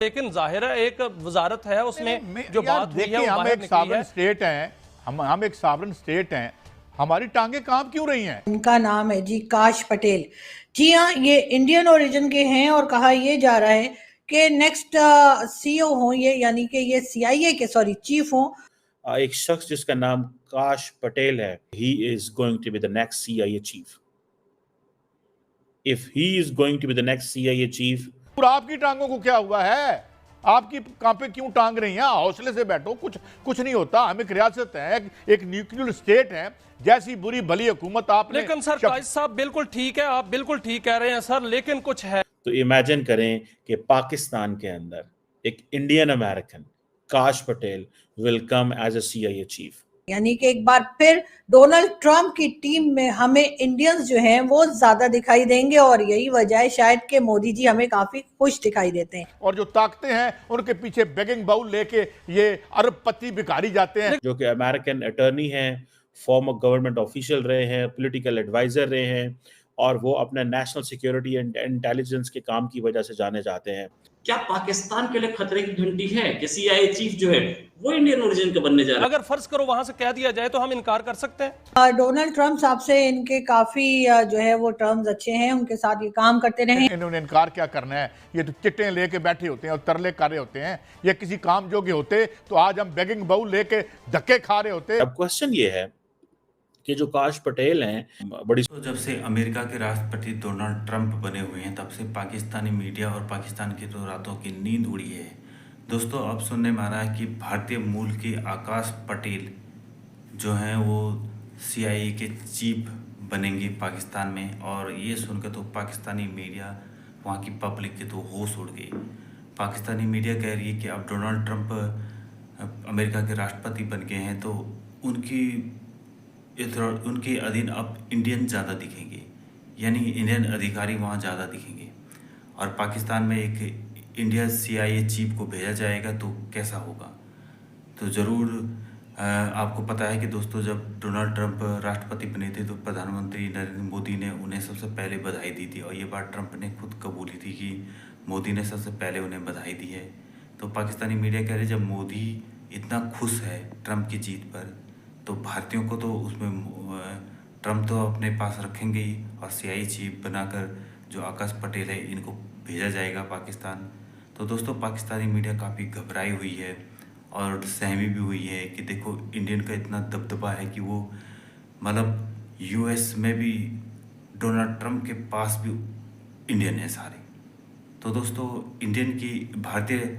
लेकिन जाहिर है एक वजारत है उसमें जो बात हुई है वो हम बाहर एक निकली सॉवरेन है। स्टेट हैं, हम एक सॉवरेन स्टेट हैं, हमारी टांगे कांप क्यों रही हैं? इनका नाम है जी काश पटेल। जी हाँ, ये इंडियन ओरिजिन के हैं और कहा यह जा रहा है कि नेक्स्ट सीईओ हों ये, यानी कि ये सीआईए के चीफ हों। एक शख्स जिसका नाम काश पटेल है, he is going to be the next CIA chief. If he is going to be the next CIA chief. और आपकी टांगों को क्या हुआ है? आपकी कांपे क्यों टांग रही हैं? हौसले से बैठो, कुछ नहीं होता। हम एक रियासत है, एक न्यूक्लियर स्टेट है, जैसी बुरी भली हुकूमत आपने। लेकिन सर काश साहब बिल्कुल ठीक है, आप बिल्कुल ठीक कह रहे हैं सर, लेकिन कुछ है। तो इमेजिन करें कि पाकिस्तान के अंदर एक इंडियन अमेरिकन काश Patel will come as a CIA chief. यानी कि एक बार फिर डोनाल्ड ट्रंप की टीम में हमें इंडियंस जो हैं वो ज्यादा दिखाई देंगे और यही वजह है शायद कि मोदी जी हमें काफी खुश दिखाई देते हैं। और जो ताकतें हैं उनके पीछे बेगिंग बाउल लेके ये अरबपति भिखारी जाते हैं। जो कि अमेरिकन अटर्नी हैं, फॉर्मर गवर्नमेंट ऑफिशियल रहे हैं, पॉलिटिकल एडवाइजर रहे हैं, और वो अपने नेशनल सिक्योरिटी एंड इंटेलिजेंस के काम की वजह से जाने जाते हैं। क्या पाकिस्तान के लिए खतरे की घंटी है कि सीआईए चीफ जो है वो इंडियन ओरिजिन का बनने जा रहा है? अगर फर्ज करो वहां से कह दिया जाए तो हम इनकार कर सकते हैं। डोनाल्ड ट्रंप साहब से इनके काफी जो है वो टर्म्स अच्छे हैं, उनके साथ ये काम करते रहे। इन्होंने इनकार क्या करना है? ये तो चिट्टे लेके बैठे होते हैं और तरले कर रहे होते हैं। ये किसी काम जोगे होते तो आज हम बेगिंग बाउल लेके धक्के खा रहे होते। अब क्वेश्चन ये है कि जो काश पटेल हैं, बड़ी तो जब से अमेरिका के राष्ट्रपति डोनाल्ड ट्रंप बने हुए हैं तब से पाकिस्तानी मीडिया और पाकिस्तान की तो रातों की नींद उड़ी है। दोस्तों, अब सुनने में आ रहा है कि भारतीय मूल के आकाश पटेल जो हैं वो सीआईए के चीफ बनेंगे पाकिस्तान में, और ये सुनकर तो पाकिस्तानी मीडिया, वहाँ की पब्लिक के तो होश उड़ गई। पाकिस्तानी मीडिया कह रही है कि अब डोनाल्ड ट्रंप अमेरिका के राष्ट्रपति बन गए हैं तो उनके अधीन अब इंडियन ज़्यादा दिखेंगे, यानी इंडियन अधिकारी वहाँ ज़्यादा दिखेंगे। और पाकिस्तान में एक इंडिया सीआईए चीफ को भेजा जाएगा तो कैसा होगा? तो ज़रूर आपको पता है कि दोस्तों, जब डोनाल्ड ट्रंप राष्ट्रपति बने थे तो प्रधानमंत्री नरेंद्र मोदी ने उन्हें सबसे पहले बधाई दी थी, और ये बात ट्रंप ने खुद कबूली थी कि मोदी ने सबसे पहले उन्हें बधाई दी है। तो पाकिस्तानी मीडिया कह रहे हैं, जब मोदी इतना खुश है ट्रंप की जीत पर, तो भारतीयों को तो उसमें ट्रंप तो अपने पास रखेंगे ही, और सीआईए चीफ बनाकर जो आकाश पटेल है इनको भेजा जाएगा पाकिस्तान। तो दोस्तों, पाकिस्तानी मीडिया काफ़ी घबराई हुई है और सहमी भी हुई है कि देखो, इंडियन का इतना दबदबा है कि वो मतलब यूएस में भी डोनाल्ड ट्रंप के पास भी इंडियन है सारे। तो दोस्तों, इंडियन की भारतीय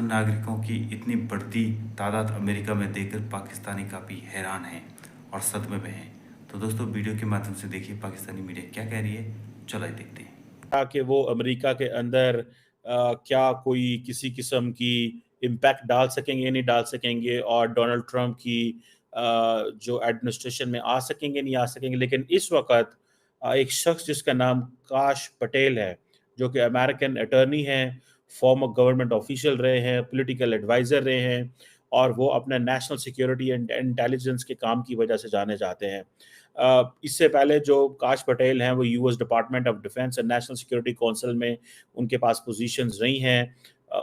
नागरिकों की इतनी बढ़ती तादाद अमेरिका में देखकर पाकिस्तानी काफ़ी हैरान हैं और सदमे में हैं। तो दोस्तों, वीडियो के माध्यम से देखिए पाकिस्तानी मीडिया क्या कह रही है, चलो देखते हैं। कि वो अमेरिका के अंदर क्या कोई किसी किस्म की इम्पैक्ट डाल सकेंगे, नहीं डाल सकेंगे, और डोनाल्ड ट्रंप की जो एडमिनिस्ट्रेशन में आ सकेंगे, नहीं आ सकेंगे। लेकिन इस वक्त एक शख्स जिसका नाम काश पटेल है, जो कि अमेरिकन अटर्नी हैं, फॉर्मर गवर्नमेंट ऑफिशियल रहे हैं, पॉलिटिकल एडवाइजर रहे हैं, और वो अपने नेशनल सिक्योरिटी एंड इंटेलिजेंस के काम की वजह से जाने जाते हैं। इससे पहले जो काश पटेल हैं वो US department of defence and national security council में उनके पास पोजीशंस रही हैं।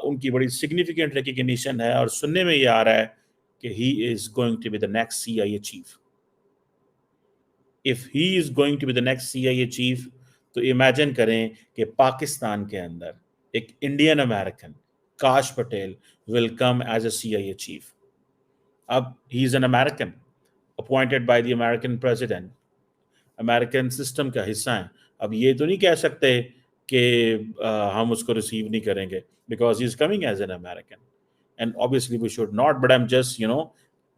उनकी बड़ी सिग्निफिकेंट रिकग्निशन है, और सुनने में ये आ रहा है कि he is going to be the next CIA chief. If he is going to be the next CIA chief, तो इमेजिन करें कि पाकिस्तान के अंदर एक इंडियन अमेरिकन काश Patel will come as a CIA chief. अब he is an American appointed by the American president, American system का हिस्सा है। अब ये तो नहीं कह सकते कि हम उसको रिसीव नहीं करेंगे, because he is coming as an American, and obviously we should not, but I am just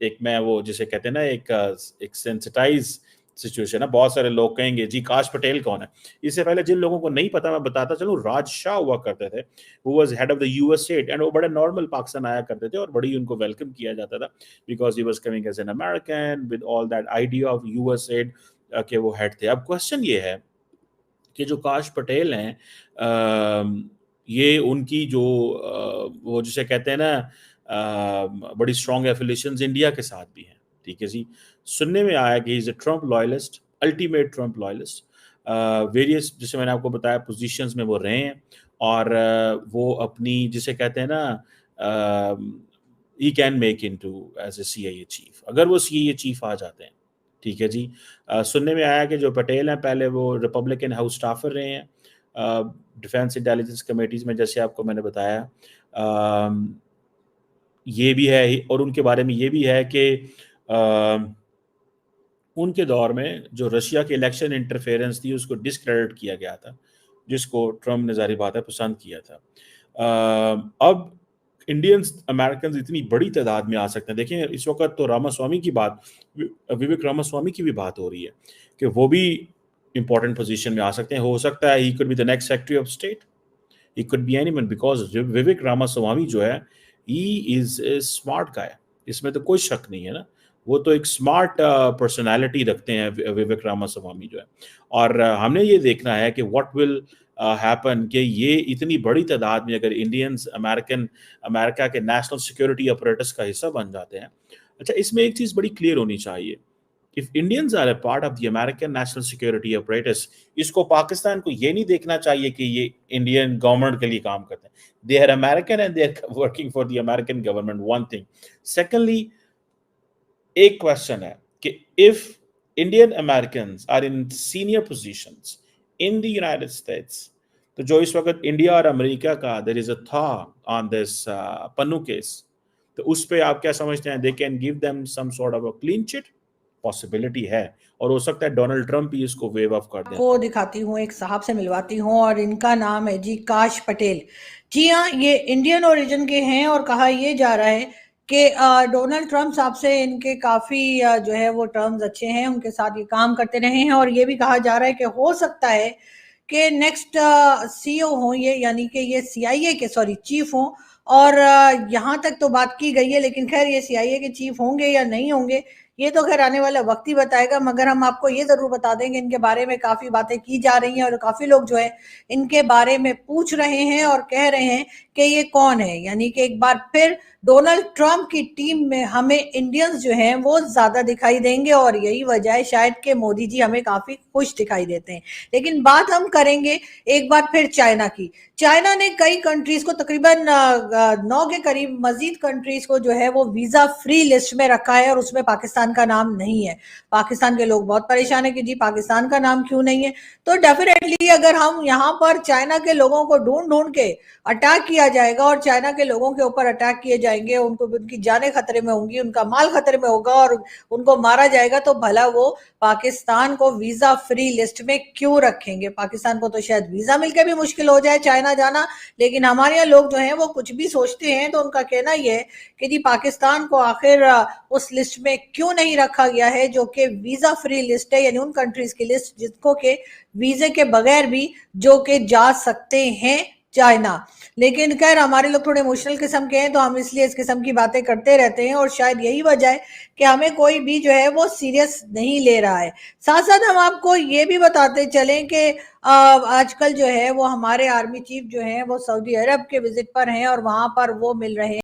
एक मैं वो जिसे कहते हैं ना, एक सेंसिटाइज सिचुएशन है। बहुत सारे लोग कहेंगे जी काश पटेल कौन है। इससे पहले जिन लोगों को नहीं पता मैं बताता चलूं, राज शाह हुआ करते थे, who was head of the US state, and वो बड़े नॉर्मल पाकिस्तान आया करते थे और बड़ी उनको वेलकम किया जाता था, because he was coming as an American with all that idea of US state के वो हेड थे। अब क्वेश्चन ये है कि जो काश पटेल हैं, ये उनकी जो वो जिसे कहते हैं ना, बड़ी स्ट्रॉन्ग एफिलिएशंस इंडिया के साथ भी हैं। ठीक है जी, सुनने में आया कि is a Trump loyalist, ultimate Trump loyalist. Various, जैसे मैंने आपको बताया, पोजीशंस में वो रहे हैं, और वो अपनी जिसे कहते हैं ना he can make into as a CIA chief, अगर वो CIA चीफ आ जाते हैं। ठीक है जी। सुनने में आया कि जो पटेल हैं पहले वो रिपब्लिकन हाउस स्टाफर रहे हैं डिफेंस इंटेलिजेंस कमेटीज में, जैसे आपको मैंने बताया। ये भी है, और उनके बारे में ये भी है कि उनके दौर में जो रशिया के इलेक्शन इंटरफेरेंस थी उसको डिस्क्रेडिट किया गया था, जिसको ट्रम्प ने जाहिर बात है पसंद किया था। अब इंडियंस अमेरिकन इतनी बड़ी तादाद में आ सकते हैं। देखिए इस वक्त तो रामास्वामी की बात, विवेक रामास्वामी की भी बात हो रही है कि वो भी इंपॉर्टेंट पोजीशन में आ सकते हैं। हो सकता है he could be the next secretary of state, he could be anyone, because Vivek Ramaswamy जो है he is a smart guy, इसमें तो कोई शक नहीं है ना। वो तो एक स्मार्ट पर्सनालिटी रखते हैं विवेक रामास्वामी जो है। और हमने ये देखना है कि व्हाट विल हैपन कि ये इतनी बड़ी तादाद में अगर इंडियंस अमेरिका के नेशनल सिक्योरिटी अपरेटस का हिस्सा बन जाते हैं। अच्छा, इसमें एक चीज बड़ी क्लियर होनी चाहिए, if Indians are a part of the American national security apparatus, इसको पाकिस्तान को ये नहीं देखना चाहिए कि ये इंडियन गवर्नमेंट के लिए काम करते हैं। They are American and they are working for the American government, one thing. Secondly, एक क्वेश्चन है कि if Indian American are in senior positions in the United States, तो जो इस वक्त इंडिया और अमेरिका का there is a thaw on this Pannu case, तो उस पे आप क्या समझते हैं? They can give them some sort of a clean chit, possibility है, और हो सकता है डोनाल्ड ट्रंप ही इसको वेव ऑफ कर दें। को दिखाती हूँ, एक साहब से मिलवाती हूँ और इनका नाम है जी काश पटेल। जी हाँ, ये इंडियन ओरिजिन के हैं और कहा यह जा रहा है कि डोनाल्ड ट्रंप साहब से इनके काफी जो है वो टर्म्स अच्छे हैं, उनके साथ ये काम करते रहे हैं। और ये भी कहा जा रहा है कि हो सकता है कि नेक्स्ट CEO हो ये, यानी कि ये CIA के चीफ हों। और यहाँ तक तो बात की गई है, लेकिन खैर ये CIA के चीफ होंगे या नहीं होंगे ये तो खैर आने वाला वक्त ही बताएगा। मगर हम आपको ये जरूर बता देंगे, इनके बारे में काफी बातें की जा रही हैं और काफी लोग जो है इनके बारे में पूछ रहे हैं और कह रहे हैं कि ये कौन है। यानी कि एक बार फिर डोनाल्ड ट्रंप की टीम में हमें इंडियंस जो हैं वो ज्यादा दिखाई देंगे और यही वजह है शायद कि मोदी जी हमें काफी खुश दिखाई देते हैं। लेकिन बात हम करेंगे एक बार फिर चाइना की। चाइना ने कई कंट्रीज को, तकरीबन 9 के करीब मजीद कंट्रीज को जो है वो वीजा फ्री लिस्ट में रखा है और उसमें पाकिस्तान का नाम नहीं है। पाकिस्तान के लोग बहुत परेशान है कि जी पाकिस्तान का नाम क्यों नहीं है। तो डेफिनेटली अगर हम यहाँ पर चाइना के लोगों को ढूंढ ढूंढ के अटैक किया जाएगा और चाइना के लोगों के ऊपर अटैक किए जाएंगे, उनको उनकी जानें खतरे में होंगी, उनका माल खतरे में होगा और उनको मारा जाएगा, तो भला वो पाकिस्तान को वीजा फ्री लिस्ट में क्यों रखेंगे? पाकिस्तान को तो शायद वीजा मिलकर भी मुश्किल हो जाए चाइना जाना, लेकिन हमारे यहाँ लोग जो हैं वो कुछ भी सोचते हैं। तो उनका कहना यह है कि जी पाकिस्तान को आखिर उस लिस्ट में क्यों नहीं रखा गया है जो कि वीजा फ्री लिस्ट है, यानी उन कंट्रीज की लिस्ट जिसको के वीजे के बगैर भी जो कि जा सकते हैं चाइना। लेकिन खैर हमारे लोग थोड़े इमोशनल किस्म के हैं तो हम इसलिए इस किस्म की बातें करते रहते हैं और शायद यही वजह है कि हमें कोई भी जो है वो सीरियस नहीं ले रहा है। साथ साथ हम आपको ये भी बताते चलें कि आजकल जो है वो हमारे आर्मी चीफ जो है वो सऊदी अरब के विजिट पर हैं और वहां पर वो मिल रहे हैं